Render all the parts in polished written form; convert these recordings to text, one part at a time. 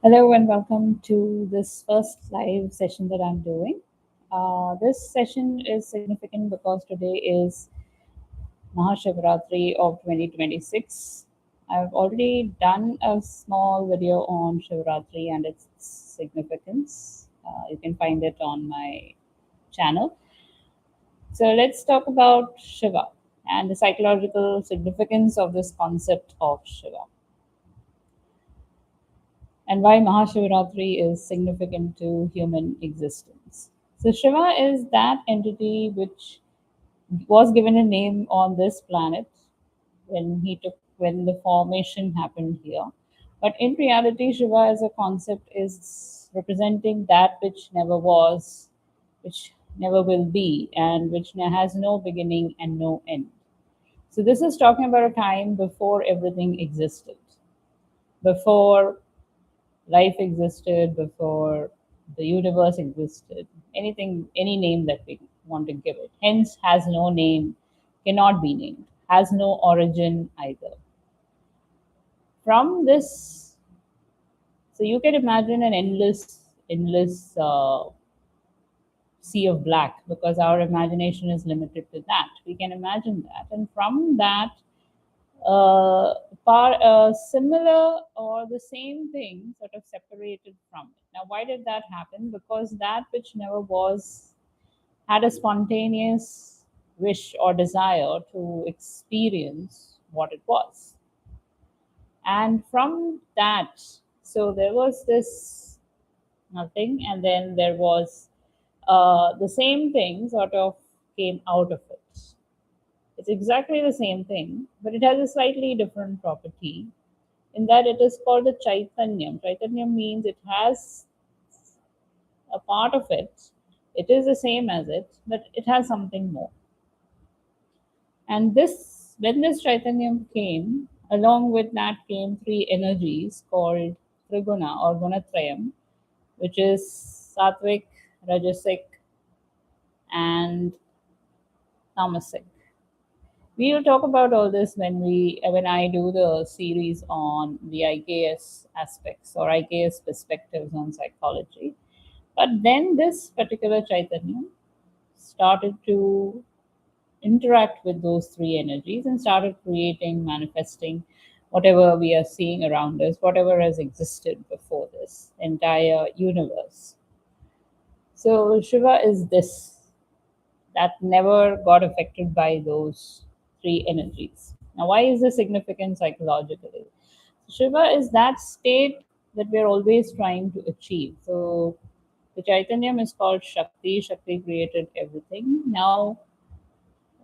Hello and welcome to this first live session that I'm doing. This session is significant because today is Mahashivaratri of 2026. I've already done a small video on Shivaratri and its significance. You can find it on my channel. So let's talk about Shiva and the psychological significance of this concept of Shiva, and why Mahashivaratri is significant to human existence. So, Shiva is that entity which was given a name on this planet when the formation happened here. But in reality, Shiva as a concept is representing that which never was, which never will be, and which has no beginning and no end. So, this is talking about a time before everything existed, before life existed, before the universe existed, anything, any name that we want to give it. Hence, has no name, cannot be named, has no origin either. From this, so you can imagine an endless sea of black because our imagination is limited to that. We can imagine that, and from that, similar or the same thing sort of separated from it. Now, why did that happen? Because that which never was had a spontaneous wish or desire to experience what it was. And from that, so there was this nothing, and then there was the same thing sort of came out of it. It's exactly the same thing, but it has a slightly different property in that it is called the Chaitanyam. Chaitanyam means it has a part of it. It is the same as it, but it has something more. And this, when this Chaitanyam came, along with that came three energies called Triguna or Gunatrayam, which is Sattvic, Rajasic, and Tamasic. We will talk about all this when I do the series on the IKS aspects or IKS perspectives on psychology. But then this particular Chaitanya started to interact with those three energies and started creating, manifesting whatever we are seeing around us, whatever has existed before this entire universe. So Shiva is this that never got affected by those three energies. Now, why is this significant psychologically? Shiva is that state that we're always trying to achieve. So, the Chaitanyam is called Shakti. Shakti created everything. Now,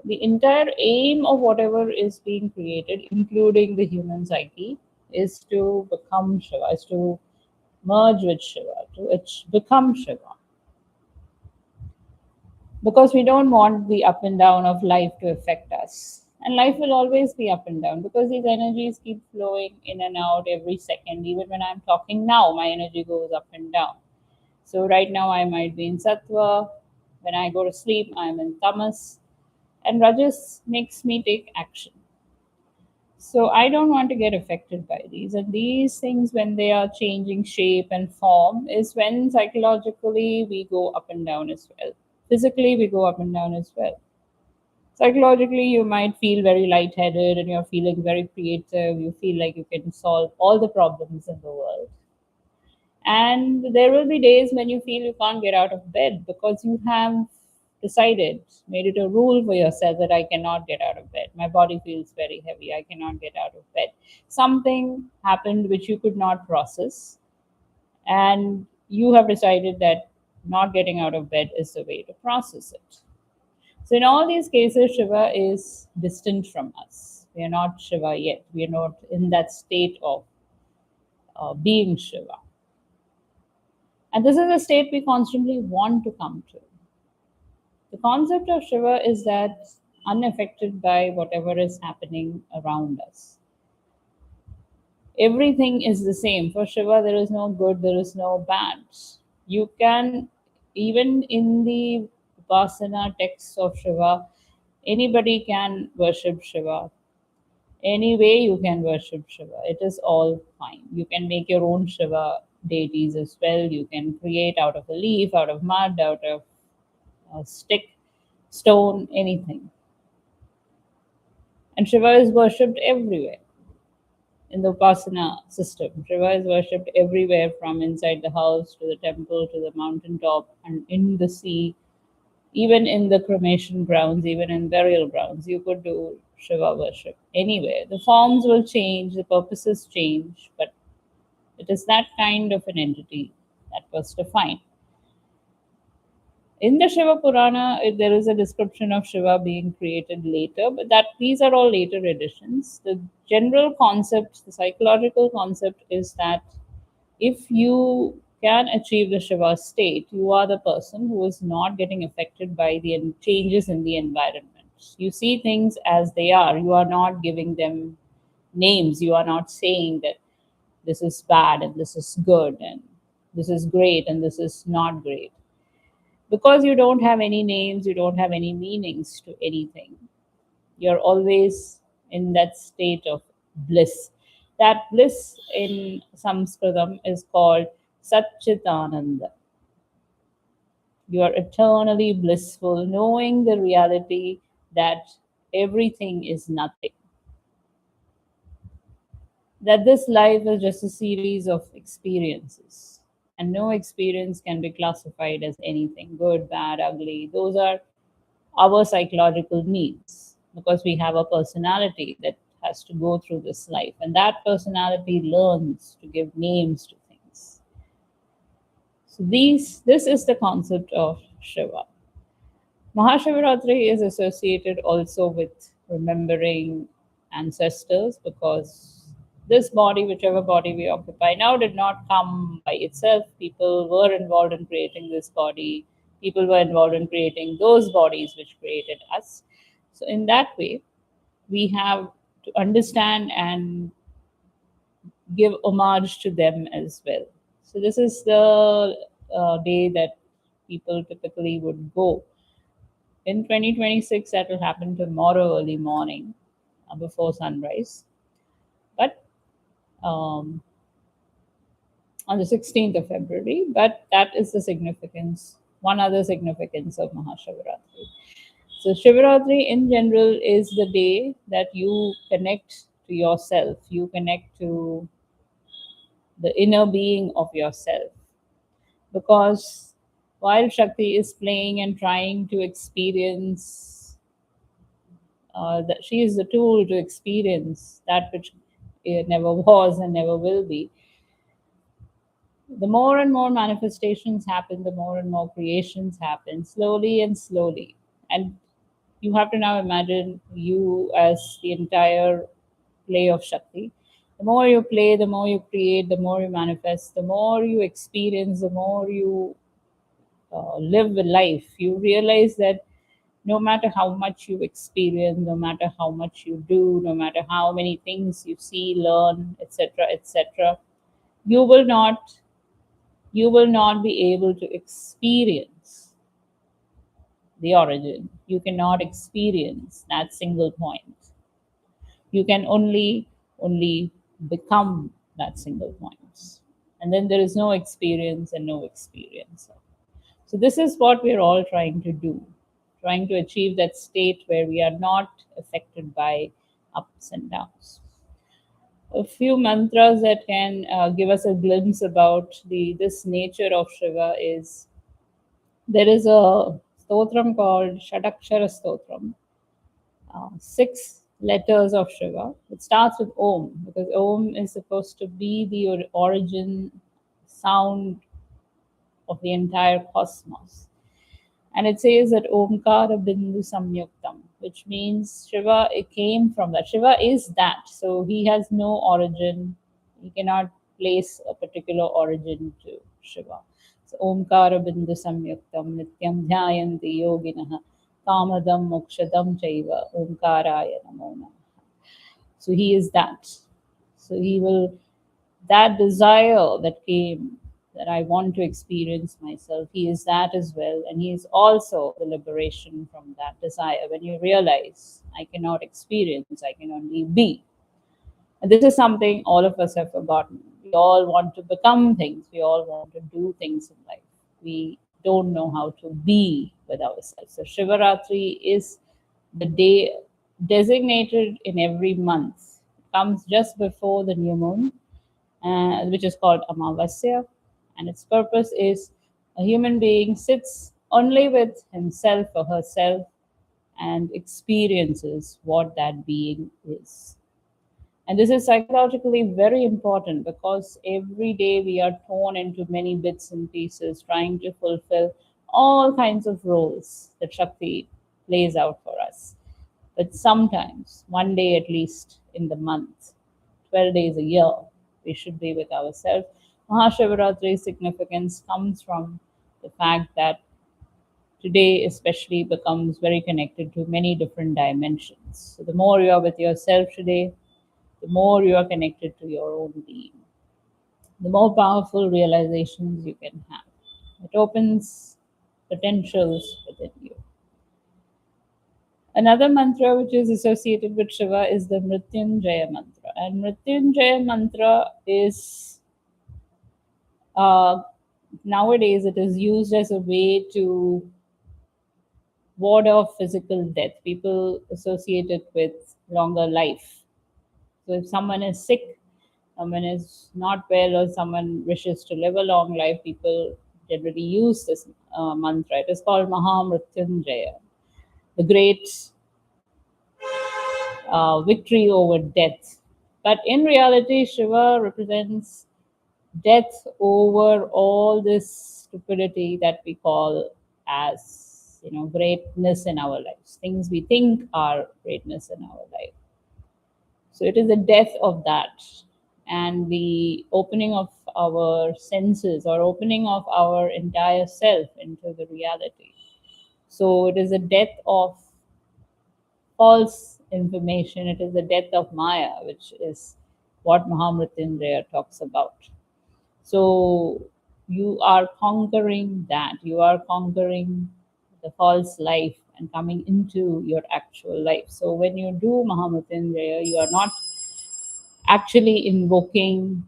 the entire aim of whatever is being created, including the human psyche, is to become Shiva, is to merge with Shiva, to become Shiva, because we don't want the up and down of life to affect us. And life will always be up and down because these energies keep flowing in and out every second. Even when I'm talking now, my energy goes up and down. So right now I might be in sattva. When I go to sleep, I'm in tamas. And rajas makes me take action. So I don't want to get affected by these. And these things, when they are changing shape and form, is when psychologically we go up and down as well. Physically, we go up and down as well. Psychologically, you might feel very lightheaded and you're feeling very creative. You feel like you can solve all the problems in the world. And there will be days when you feel you can't get out of bed because you have decided, made it a rule for yourself that I cannot get out of bed. My body feels very heavy. I cannot get out of bed. Something happened which you could not process, and you have decided that not getting out of bed is the way to process it. So, in all these cases, Shiva is distant from us. We are not Shiva yet. We are not in that state of being Shiva. And this is a state we constantly want to come to. The concept of Shiva is that unaffected by whatever is happening around us. Everything is the same. For Shiva, there is no good, there is no bad. You can, even in the Upasana texts of Shiva, anybody can worship Shiva. Any way you can worship Shiva. It is all fine. You can make your own Shiva deities as well. You can create out of a leaf, out of mud, out of a stick, stone, anything. And Shiva is worshipped everywhere in the Upasana system. Shiva is worshipped everywhere from inside the house to the temple to the mountaintop and in the sea, even in the cremation grounds, even in burial grounds. You could do Shiva worship anywhere. The forms will change, the purposes change, but it is that kind of an entity that was defined. In the Shiva Purana, there is a description of Shiva being created later, but that these are all later editions. The general concept, the psychological concept, is that if you can achieve the Shiva state, you are the person who is not getting affected by the changes in the environment. You see things as they are. You are not giving them names. You are not saying that this is bad and this is good and this is great and this is not great, because you don't have any names, you don't have any meanings to anything. You're always in that state of bliss. That bliss in Sanskritam is called Satchitananda. You are eternally blissful, knowing the reality that everything is nothing, that this life is just a series of experiences, and no experience can be classified as anything good, bad, ugly. Those are our psychological needs, because we have a personality that has to go through this life, and that personality learns to give names to things. So this is the concept of Shiva. Mahashivaratri is associated also with remembering ancestors, because this body, whichever body we occupy now, did not come by itself. People were involved in creating this body. People were involved in creating those bodies which created us. So, in that way, we have to understand and give homage to them as well. So, this is the day that people typically would go. In 2026, that will happen tomorrow early morning, before sunrise. But um, on the 16th of February, but that is the significance, one other significance of Mahashivaratri. So, Shivaratri in general is the day that you connect to yourself, you connect to the inner being of yourself. Because while Shakti is playing and trying to experience, that she is the tool to experience that which never was and never will be, the more and more manifestations happen, the more and more creations happen, slowly and slowly. And you have to now imagine you as the entire play of Shakti. The more you play, the more you create, the more you manifest, the more you experience, the more you live with life. You realize that no matter how much you experience, no matter how much you do, no matter how many things you see, learn, etc., etc., you will not you will not be able to experience the origin. You cannot experience that single point. You can only become that single point. And then there is no experience and no experiencer. So this is what we're all trying to do, trying to achieve that state where we are not affected by ups and downs. A few mantras that can give us a glimpse about the this nature of Shiva is, there is a stotram called Shadakshara Stotram, 6 letters of Shiva. It starts with Om, because Om is supposed to be the origin sound of the entire cosmos. And it says that Omkara Bindu Samyuktam, which means Shiva, it came from that. Shiva is that. So he has no origin. You cannot place a particular origin to Shiva. So Omkara Bindu Samyuktam Nityam Dhyayanti Yoginaha Kamadam Mokshadam Chaiva Omkaraya Namo Namaha. So he is that. So he will, that desire that came, that I want to experience myself, he is that as well. And he is also the liberation from that desire. When you realize, I cannot experience, I can only be. And this is something all of us have forgotten. We all want to become things. We all want to do things in life. We don't know how to be with ourselves. So Shivaratri is the day designated in every month. It comes just before the new moon, which is called Amavasya. And its purpose is a human being sits only with himself or herself and experiences what that being is. And this is psychologically very important because every day we are torn into many bits and pieces trying to fulfill all kinds of roles that Shakti plays out for us. But sometimes, one day at least in the month, 12 days a year, we should be with ourselves. Mahashivaratri significance comes from the fact that today especially becomes very connected to many different dimensions. So the more you are with yourself today, the more you are connected to your own being, the more powerful realizations you can have. It opens potentials within you. Another mantra which is associated with Shiva is the Mrityunjaya mantra. And Mrityunjaya mantra is uh, nowadays it is used as a way to ward off physical death. People associate it with longer life. So if someone is sick, someone is not well, or someone wishes to live a long life, people generally use this mantra. It is called Mahamrityunjaya, the great victory over death. But in reality, Shiva represents death over all this stupidity that we call as greatness in our lives, things we think are greatness in our life. So it is the death of that and the opening of our senses or opening of our entire self into the reality. So it is the death of false information. It is the death of Maya, which is what Mahamrityunjaya talks about. So you are conquering that. You are conquering the false life and coming into your actual life. So when you do Mahamrityunjaya, you are not actually invoking